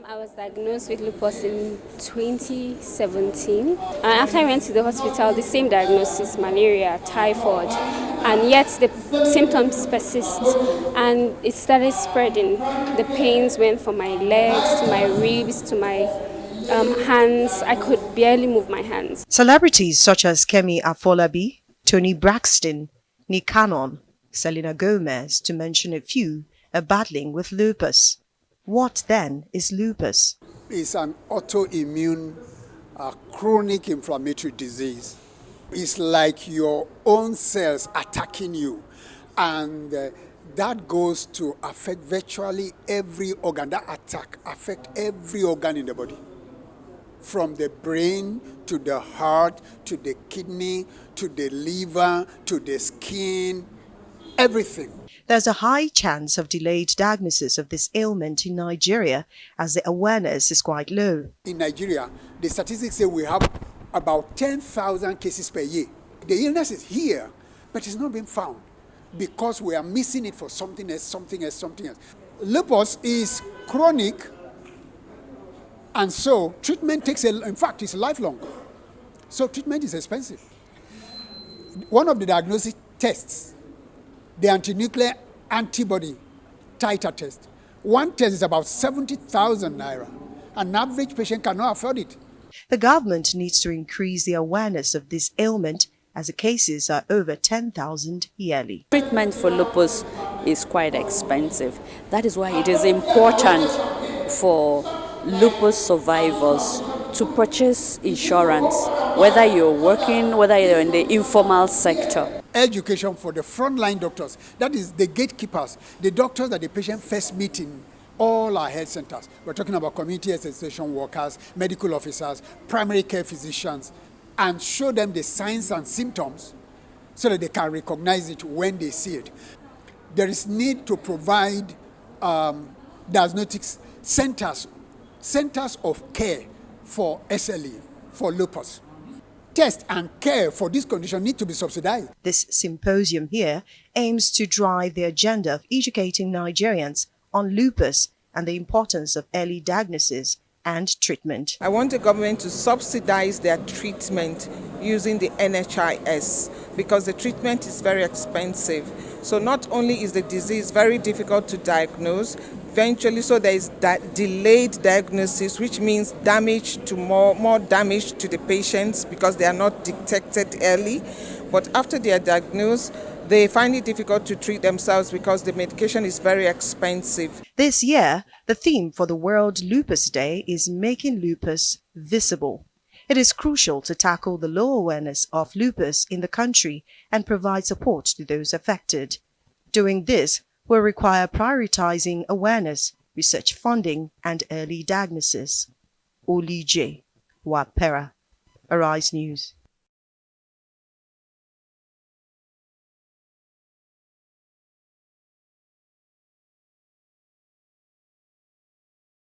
I was diagnosed with lupus in 2017. And after I went to the hospital, the same diagnosis, malaria, typhoid, and yet the symptoms persist. And it started spreading. The pains went from my legs to my ribs to my hands. I could barely move my hands. Celebrities such as Kemi Afolabi, Tony Braxton, Nick Cannon, Selena Gomez, to mention a few, are battling with lupus. What then is lupus? It's an autoimmune chronic inflammatory disease. It's like your own cells attacking you, and that goes to affect virtually every organ. That attack affects every organ in the body, from the brain to the heart to the kidney to the liver to the skin, everything. There's a high chance of delayed diagnosis of this ailment in Nigeria as the awareness is quite low. In Nigeria, the statistics say we have about 10,000 cases per year. The illness is here, but it's not being found because we are missing it for something else. Lupus is chronic, and so treatment in fact, it's lifelong. So treatment is expensive. One of the diagnostic tests, the antinuclear antibody titer test. One test is about 70,000 naira. An average patient cannot afford it. The government needs to increase the awareness of this ailment as the cases are over 10,000 yearly. Treatment for lupus is quite expensive. That is why it is important for lupus survivors to purchase insurance, whether you're working, whether you're in the informal sector. Education for the frontline doctors, that is the gatekeepers, the doctors that the patient first meet in all our health centers. We're talking about community health extension workers, medical officers, primary care physicians, and show them the signs and symptoms so that they can recognize it when they see it. There is need to provide diagnostics centers of care for SLE, for lupus. Test and care for this condition need to be subsidized. This symposium here aims to drive the agenda of educating Nigerians on lupus and the importance of early diagnosis and treatment. I want the government to subsidize their treatment using the NHIS because the treatment is very expensive. So not only is the disease very difficult to diagnose, eventually so there is delayed diagnosis, which means damage to more damage to the patients because they are not detected early. But after they are diagnosed, they find it difficult to treat themselves because the medication is very expensive. This year, the theme for the World Lupus Day is making lupus visible. It is crucial to tackle the low awareness of lupus in the country and provide support to those affected. Doing this will require prioritizing awareness, research funding, and early diagnosis. Oli J. Wapera, Arise News.